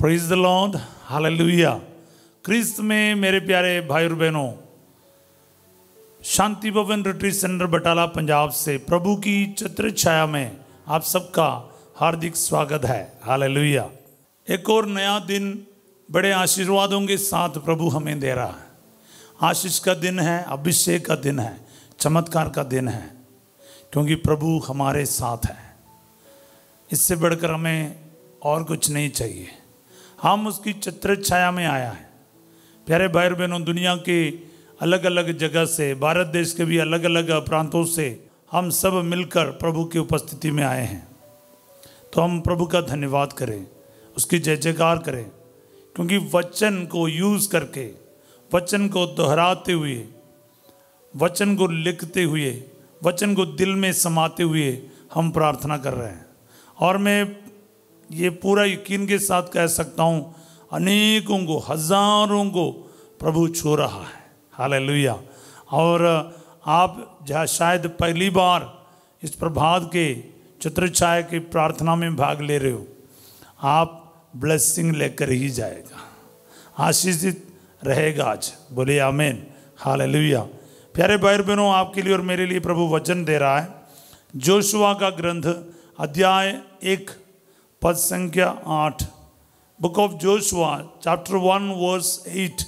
Praise the lord, hallelujah. क्रिस्त में मेरे प्यारे भाई और बहनों, शांति भवन रिट्रीट सेंटर बटाला पंजाब से प्रभु की छत्र छाया में आप सबका हार्दिक स्वागत है। हालेलुया। एक और नया दिन बड़े आशीर्वादों के साथ प्रभु हमें दे रहा है। आशीष का दिन है, अभिषेक का दिन है, चमत्कार का दिन है, क्योंकि प्रभु हमारे साथ है। इससे बढ़कर हमें और कुछ नहीं चाहिए। हम उसकी छत्र छाया में आया है। प्यारे भाई और बहनों, दुनिया के अलग अलग जगह से, भारत देश के भी अलग अलग प्रांतों से हम सब मिलकर प्रभु की उपस्थिति में आए हैं। तो हम प्रभु का धन्यवाद करें, उसकी जय जयकार करें, क्योंकि वचन को यूज़ करके, वचन को दोहराते हुए, वचन को लिखते हुए, वचन को दिल में समाते हुए हम प्रार्थना कर रहे हैं। और मैं ये पूरा यकीन के साथ कह सकता हूँ, अनेकों को, हजारों को प्रभु छू रहा है। हालेलुया। और आप जहाँ शायद पहली बार इस प्रभात के छत्र छाया की प्रार्थना में भाग ले रहे हो, आप ब्लेसिंग लेकर ही जाएगा, आशीषित रहेगा आज। बोलिए आमीन, हालेलुया। प्यारे भाई और बहनों, आपके लिए और मेरे लिए प्रभु वचन दे रहा है। जोशुआ का ग्रंथ अध्याय 1 पद संख्या 8, book of Joshua chapter 1 verse 8।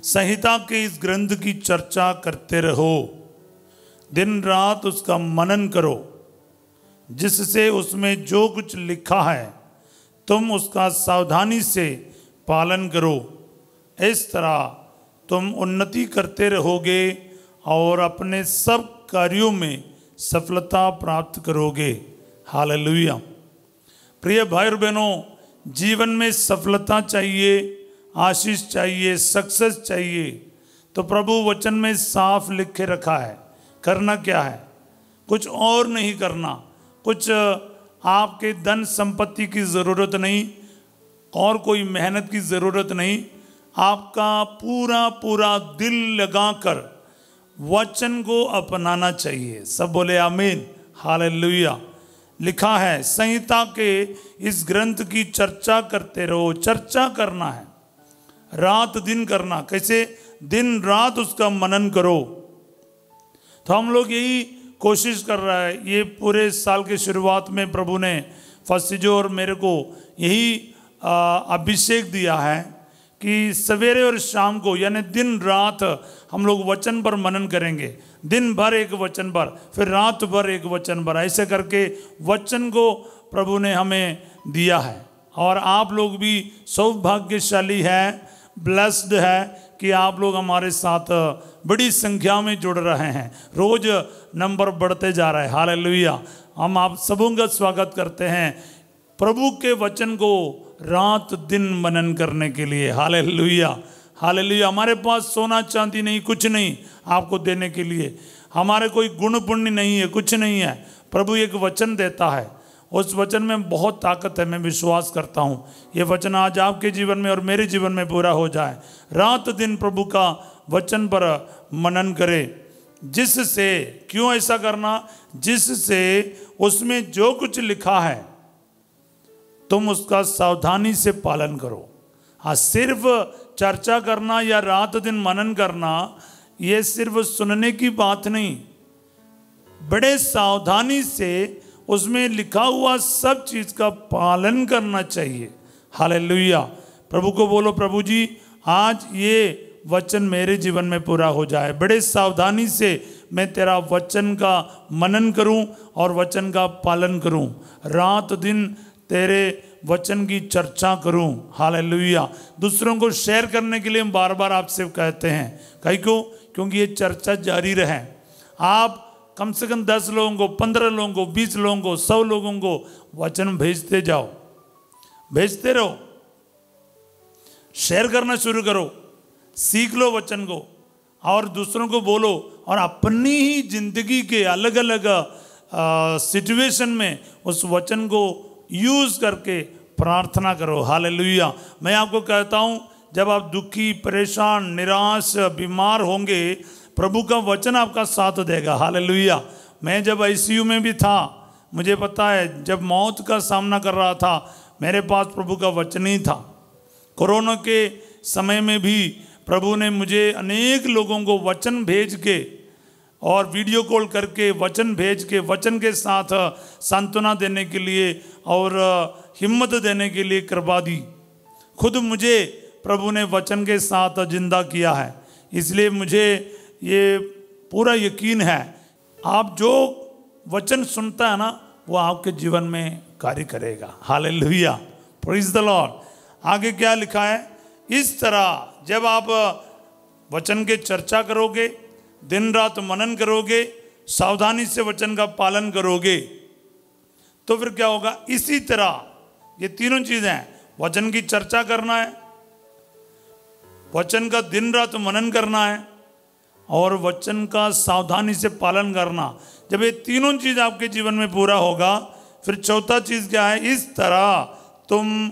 संहिता के इस ग्रंथ की चर्चा करते रहो, दिन रात उसका मनन करो, जिससे उसमें जो कुछ लिखा है तुम उसका सावधानी से पालन करो। इस तरह तुम उन्नति करते रहोगे और अपने सब कार्यों में सफलता प्राप्त करोगे। हालेलुया। प्रिय भाई और बहनों, जीवन में सफलता चाहिए, आशीष चाहिए, सक्सेस चाहिए, तो प्रभु वचन में साफ लिख के रखा है। करना क्या है? कुछ और नहीं करना। कुछ आपके धन संपत्ति की ज़रूरत नहीं और कोई मेहनत की ज़रूरत नहीं। आपका पूरा पूरा दिल लगाकर वचन को अपनाना चाहिए। सब बोले आमीन, हालेलुया। लिखा है, संहिता के इस ग्रंथ की चर्चा करते रहो। चर्चा करना है, रात दिन करना। कैसे? दिन रात उसका मनन करो। तो हम लोग यही कोशिश कर रहा है। ये पूरे साल के शुरुआत में प्रभु ने फसीजो और मेरे को यही अभिषेक दिया है कि सवेरे और शाम को, यानी दिन रात हम लोग वचन पर मनन करेंगे। दिन भर एक वचन पर, फिर रात भर एक वचन पर, ऐसे करके वचन को प्रभु ने हमें दिया है। और आप लोग भी सौभाग्यशाली हैं, ब्लेस्ड है कि आप लोग हमारे साथ बड़ी संख्या में जुड़ रहे हैं। रोज नंबर बढ़ते जा रहा है। हालेलुया। हम आप सबों का स्वागत करते हैं प्रभु के वचन को रात दिन मनन करने के लिए। Hallelujah, hallelujah. हमारे पास सोना चांदी नहीं, कुछ नहीं आपको देने के लिए। हमारे कोई गुण पुण्य नहीं है, कुछ नहीं है। प्रभु एक वचन देता है, उस वचन में बहुत ताकत है। मैं विश्वास करता हूँ ये वचन आज आपके जीवन में और मेरे जीवन में पूरा हो जाए। रात दिन प्रभु का वचन पर मनन करे, जिससे, क्यों ऐसा करना? जिससे उसमें जो कुछ लिखा है तुम उसका सावधानी से पालन करो। हाँ, सिर्फ चर्चा करना या रात दिन मनन करना ये सिर्फ सुनने की बात नहीं, बड़े सावधानी से उसमें लिखा हुआ सब चीज का पालन करना चाहिए। हालेलुया। प्रभु को बोलो, प्रभु जी आज ये वचन मेरे जीवन में पूरा हो जाए। बड़े सावधानी से मैं तेरा वचन का मनन करूं और वचन का पालन करूं। रात दिन तेरे वचन की चर्चा करूं। हालेलुया। दूसरों को शेयर करने के लिए हम बार बार आपसे कहते हैं। कहीं क्यों? क्योंकि ये चर्चा जारी रहे। आप कम से कम 10 लोगों को, 15 लोगों को, 20 लोगों को, 100 लोगों को वचन भेजते जाओ, भेजते रहो। शेयर करना शुरू करो, सीख लो वचन को और दूसरों को बोलो। और अपनी ही जिंदगी के अलग अलग सिचुएशन में उस वचन को यूज करके प्रार्थना करो। हालेलुया। मैं आपको कहता हूं, जब आप दुखी, परेशान, निराश, बीमार होंगे, प्रभु का वचन आपका साथ देगा। हालेलुया। मैं जब आईसीयू में भी था, मुझे पता है, जब मौत का सामना कर रहा था, मेरे पास प्रभु का वचन ही था। कोरोना के समय में भी प्रभु ने मुझे अनेक लोगों को वचन भेज के और वीडियो कॉल करके वचन भेज के वचन के साथ सांत्वना देने के लिए और हिम्मत देने के लिए कृपा दी। खुद मुझे प्रभु ने वचन के साथ जिंदा किया है, इसलिए मुझे ये पूरा यकीन है आप जो वचन सुनता है ना वो आपके जीवन में कार्य करेगा। Hallelujah, praise the Lord. आगे क्या लिखा है, इस तरह जब आप वचन के चर्चा करोगे, दिन रात मनन करोगे, सावधानी से वचन का पालन करोगे, तो फिर क्या होगा, इसी तरह ये तीनों चीजें हैं, वचन की चर्चा करना है, वचन का दिन रात मनन करना है और वचन का सावधानी से पालन करना। जब ये तीनों चीज आपके जीवन में पूरा होगा, फिर चौथा चीज क्या है, इस तरह तुम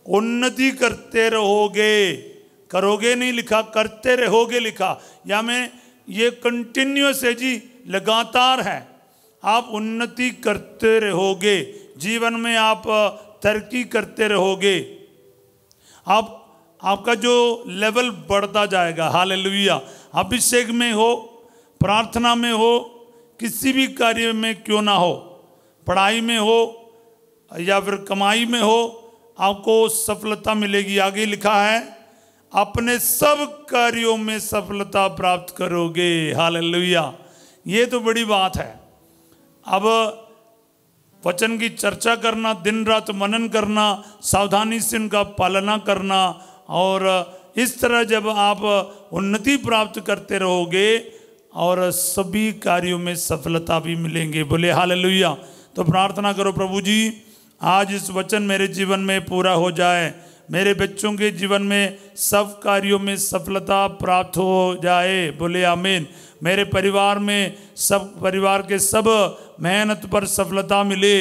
उन्नति करते रहोगे। करोगे नहीं लिखा, करते रहोगे लिखा, या में ये कंटिन्यूअस है जी, लगातार है। आप उन्नति करते रहोगे, जीवन में आप तरक्की करते रहोगे, आपका जो लेवल बढ़ता जाएगा। हालेलुया। अभिषेक में हो, प्रार्थना में हो, किसी भी कार्य में क्यों ना हो, पढ़ाई में हो या फिर कमाई में हो, आपको सफलता मिलेगी। आगे लिखा है, अपने सब कार्यों में सफलता प्राप्त करोगे। हालेलुया, ये तो बड़ी बात है। अब वचन की चर्चा करना, दिन रात मनन करना, सावधानी से उनका पालना करना, और इस तरह जब आप उन्नति प्राप्त करते रहोगे और सभी कार्यों में सफलता भी मिलेंगे। बोले हालेलुया। तो प्रार्थना करो, प्रभु जी आज इस वचन मेरे जीवन में पूरा हो जाए, मेरे बच्चों के जीवन में सब कार्यों में सफलता प्राप्त हो जाए। बोले आमीन। मेरे परिवार में सब परिवार के सब मेहनत पर सफलता मिले,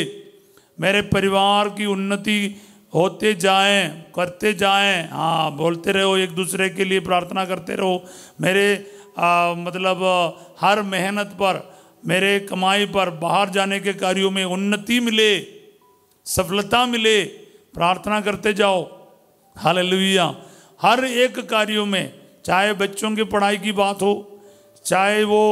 मेरे परिवार की उन्नति होते जाएं, करते जाएं। हाँ, बोलते रहो, एक दूसरे के लिए प्रार्थना करते रहो। मेरे मतलब हर मेहनत पर, मेरे कमाई पर, बाहर जाने के कार्यों में उन्नति मिले, सफलता मिले, प्रार्थना करते जाओ। हालेलुया। हर एक कार्यों में, चाहे बच्चों की पढ़ाई की बात हो, चाहे वो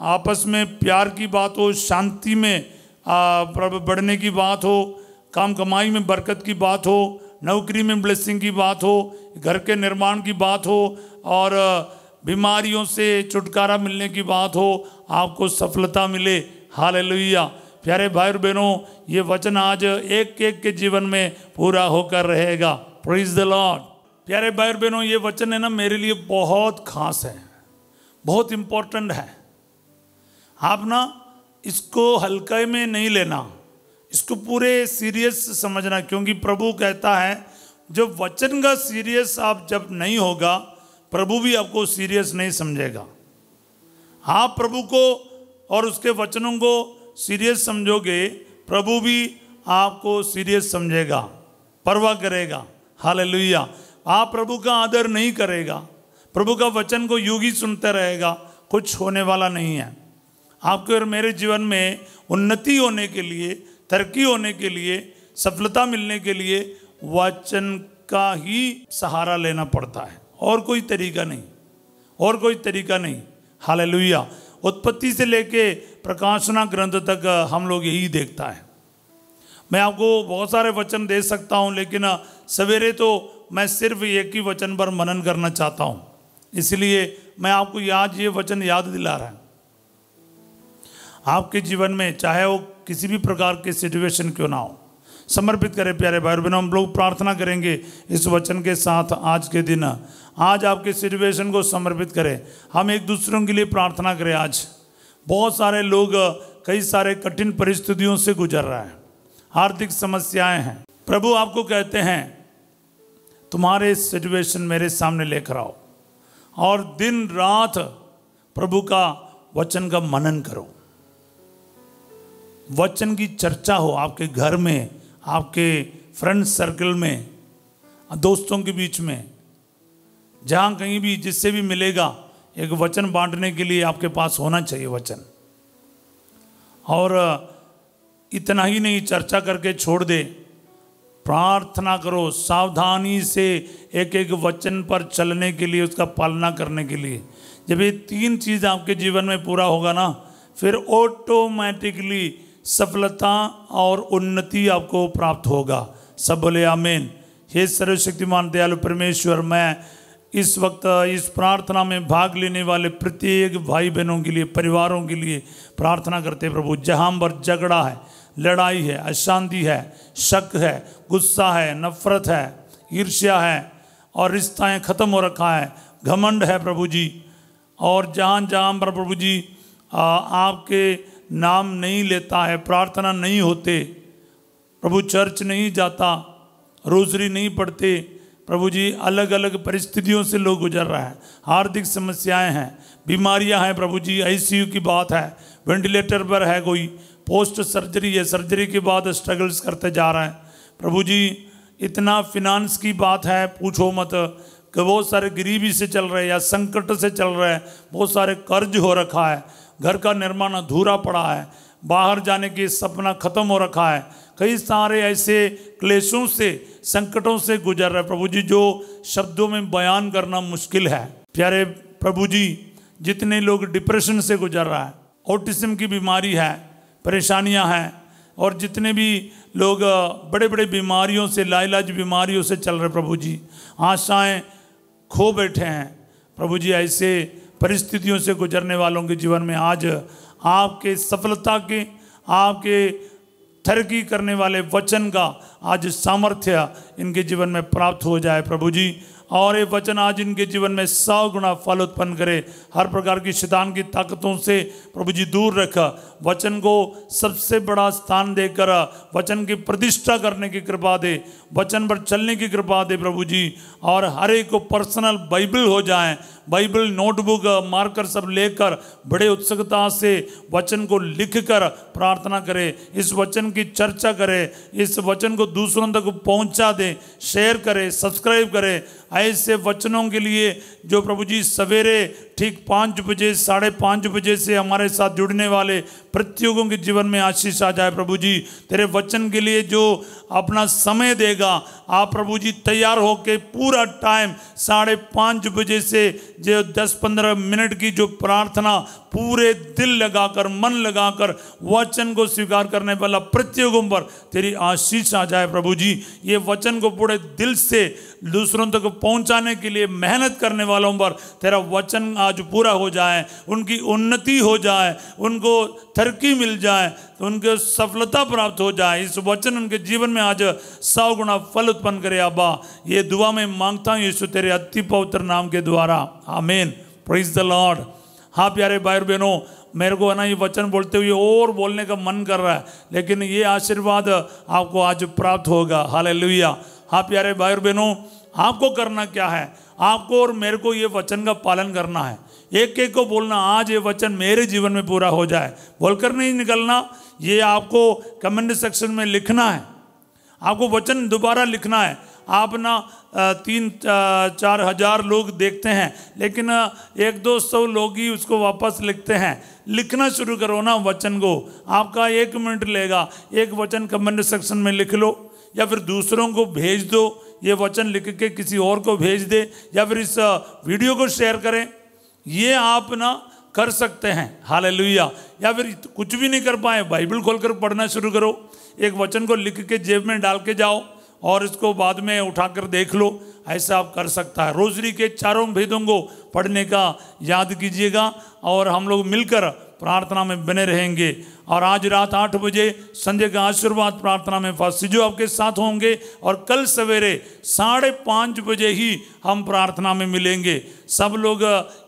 आपस में प्यार की बात हो, शांति में बढ़ने की बात हो, काम कमाई में बरकत की बात हो, नौकरी में ब्लेसिंग की बात हो, घर के निर्माण की बात हो, और बीमारियों से छुटकारा मिलने की बात हो, आपको सफलता मिले। हालेलुया। प्यारे भाई और बहनों, ये वचन आज एक एक के जीवन में पूरा होकर रहेगा। Praise the Lord. प्यारे भाई और बहनों, ये वचन है ना मेरे लिए बहुत खास है, बहुत इंपॉर्टेंट है। आप ना इसको हल्के में नहीं लेना, इसको पूरे सीरियस समझना, क्योंकि प्रभु कहता है जब वचन का सीरियस आप जब नहीं होगा, प्रभु भी आपको सीरियस नहीं समझेगा। आप प्रभु को और उसके वचनों को सीरियस समझोगे, प्रभु भी आपको सीरियस समझेगा, परवाह करेगा। हालेलुया। आप प्रभु का आदर नहीं करेगा, प्रभु का वचन को यूं ही सुनते रहेगा, कुछ होने वाला नहीं है। आपके और मेरे जीवन में उन्नति होने के लिए, तरक्की होने के लिए, सफलता मिलने के लिए वचन का ही सहारा लेना पड़ता है, और कोई तरीका नहीं, और कोई तरीका नहीं। हालेलुया। उत्पत्ति से लेके प्रकाशना ग्रंथ तक हम लोग यही देखता है। मैं आपको बहुत सारे वचन दे सकता हूं, लेकिन सवेरे तो मैं सिर्फ एक ही वचन पर मनन करना चाहता हूं, इसलिए मैं आपको आज ये वचन याद दिला रहा हूं। आपके जीवन में चाहे वो किसी भी प्रकार के सिचुएशन क्यों ना हो, समर्पित करें। प्यारे भाई बहनों, हम लोग प्रार्थना करेंगे इस वचन के साथ। आज के दिन, आज आपके सिचुएशन को समर्पित करें, हम एक दूसरों के लिए प्रार्थना करें। आज बहुत सारे लोग कई सारे कठिन परिस्थितियों से गुजर रहे हैं, आर्थिक समस्याएं हैं। प्रभु आपको कहते हैं तुम्हारे सिचुएशन मेरे सामने लेकर आओ और दिन रात प्रभु का वचन का मनन करो, वचन की चर्चा हो आपके घर में, आपके फ्रेंड सर्कल में, दोस्तों के बीच में, जहाँ कहीं भी जिससे भी मिलेगा, एक वचन बांटने के लिए आपके पास होना चाहिए वचन। और इतना ही नहीं, चर्चा करके छोड़ दे, प्रार्थना करो सावधानी से, एक एक वचन पर चलने के लिए, उसका पालना करने के लिए। जब ये 3 चीज़ आपके जीवन में पूरा होगा ना, फिर ऑटोमेटिकली सफलता और उन्नति आपको प्राप्त होगा। सब बोले आमीन। हे सर्वशक्तिमान दयालु परमेश्वर, मैं इस वक्त इस प्रार्थना में भाग लेने वाले प्रत्येक भाई बहनों के लिए, परिवारों के लिए प्रार्थना करते प्रभु। जहाँ पर झगड़ा है, लड़ाई है, अशांति है, शक है, गुस्सा है, नफरत है, ईर्ष्या है और रिश्ताएं खत्म हो रखा है, घमंड है प्रभु जी, और जहाँ जहाँ पर प्रभु जी आपके नाम नहीं लेता है, प्रार्थना नहीं होते प्रभु, चर्च नहीं जाता, रोजरी नहीं पढ़ते प्रभु जी, अलग अलग परिस्थितियों से लोग गुजर रहा है, आर्थिक समस्याएं हैं, बीमारियां हैं प्रभु जी, आईसीयू की बात है, वेंटिलेटर पर है कोई, पोस्ट सर्जरी है, सर्जरी के बाद स्ट्रगल्स करते जा रहे हैं प्रभु जी, इतना फिनांस की बात है पूछो मत, कि बहुत सारे गरीबी से चल रहे हैं या संकट से चल रहे हैं, बहुत सारे कर्ज हो रखा है, घर का निर्माण अधूरा पड़ा है, बाहर जाने की सपना खत्म हो रखा है, कई सारे ऐसे क्लेशों से, संकटों से गुजर रहे प्रभु जी, जो शब्दों में बयान करना मुश्किल है। प्यारे प्रभु जी, जितने लोग डिप्रेशन से गुजर रहा है, ऑटिज्म की बीमारी है, परेशानियां हैं, और जितने भी लोग बड़े बड़े बीमारियों से, लाइलाज बीमारियों से चल रहे प्रभु जी, आशाएं खो बैठे हैं प्रभु जी, ऐसे परिस्थितियों से गुजरने वालों के जीवन में आज आपके सफलता के, आपके तरक्की करने वाले वचन का आज सामर्थ्य इनके जीवन में प्राप्त हो जाए प्रभु जी, और ये वचन आज इनके जीवन में 100 गुना फल उत्पन्न करे। हर प्रकार की शैतान की ताकतों से प्रभु जी दूर रख, वचन को सबसे बड़ा स्थान देकर वचन की प्रतिष्ठा करने की कृपा दे, वचन पर चलने की कृपा दे प्रभु जी, और हर एक को पर्सनल बाइबल हो जाए, बाइबल नोटबुक मार्कर सब लेकर बड़े उत्सुकता से वचन को लिखकर प्रार्थना करे, इस वचन की चर्चा करे, इस वचन को दूसरों तक पहुंचा दे, शेयर करे, सब्सक्राइब करे। ऐसे वचनों के लिए जो प्रभु जी सवेरे ठीक 5 बजे, 5:30 बजे से हमारे साथ जुड़ने वाले प्रत्येकों के जीवन में आशीष आ जाए प्रभु जी। तेरे वचन के लिए जो अपना समय देगा, आप प्रभु जी तैयार होके पूरा टाइम 5:30 बजे से जो 10-15 मिनट की जो प्रार्थना पूरे दिल लगाकर, मन लगाकर वचन को स्वीकार करने वाला प्रत्येकों पर तेरी आशीष आ जाए प्रभु जी। ये वचन को पूरे दिल से दूसरों तक पहुंचाने के लिए मेहनत करने वालों पर तेरा वचन आज पूरा हो जाए, उनकी उन्नति हो जाए, उनको तरक्की मिल जाए, तो उनको सफलता प्राप्त हो जाए। इस वचन उनके जीवन में आज 100 गुना फल उत्पन्न करे अब्बा, ये दुआ में मांगता हूँ यीशु तेरे अति पवित्र नाम के द्वारा, आमीन। Praise the Lord. हाँ प्यारे भाई और बहनों, मेरे को है ना ये वचन बोलते हुए और बोलने का मन कर रहा है, लेकिन ये आशीर्वाद आपको आज प्राप्त होगा। हालेलुया। हाँ प्यारे भाई और बहनों, आपको करना क्या है, आपको और मेरे को ये वचन का पालन करना है। एक एक को बोलना, आज ये वचन मेरे जीवन में पूरा हो जाए, बोलकर नहीं निकलना। ये आपको कमेंट सेक्शन में लिखना है, आपको वचन दोबारा लिखना है। आप ना 3-4 हज़ार लोग देखते हैं, लेकिन 100-200 लोग ही उसको वापस लिखते हैं। लिखना शुरू करो ना वचन को, आपका 1 मिनट लेगा। एक वचन कमेंट सेक्शन में लिख लो, या फिर दूसरों को भेज दो, ये वचन लिख के किसी और को भेज दे, या फिर इस वीडियो को शेयर करें। ये आप ना कर सकते हैं। हालेलुया। या फिर कुछ भी नहीं कर पाए, बाइबल खोलकर पढ़ना शुरू करो, एक वचन को लिख के जेब में डाल के जाओ और इसको बाद में उठाकर देख लो, ऐसा आप कर सकता है। रोजरी के 4 भेदों को पढ़ने का याद कीजिएगा, और हम लोग मिलकर प्रार्थना में बने रहेंगे। और आज रात 8 बजे संजय का आशीर्वाद प्रार्थना में फासिजो आपके साथ होंगे, और कल सवेरे 5:30 बजे ही हम प्रार्थना में मिलेंगे। सब लोग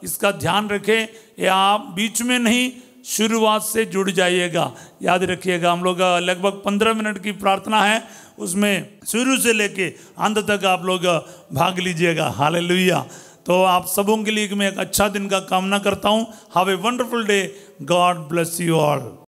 इसका ध्यान रखें, या आप बीच में नहीं, शुरुआत से जुड़ जाइएगा। याद रखिएगा, हम लोग लगभग 15 मिनट की प्रार्थना है, उसमें शुरू से लेके अंत तक आप लोग भाग लीजिएगा। हालेलुया। तो आप सबों के लिए मैं एक अच्छा दिन का कामना करता हूँ। Have a wonderful day. God bless you all.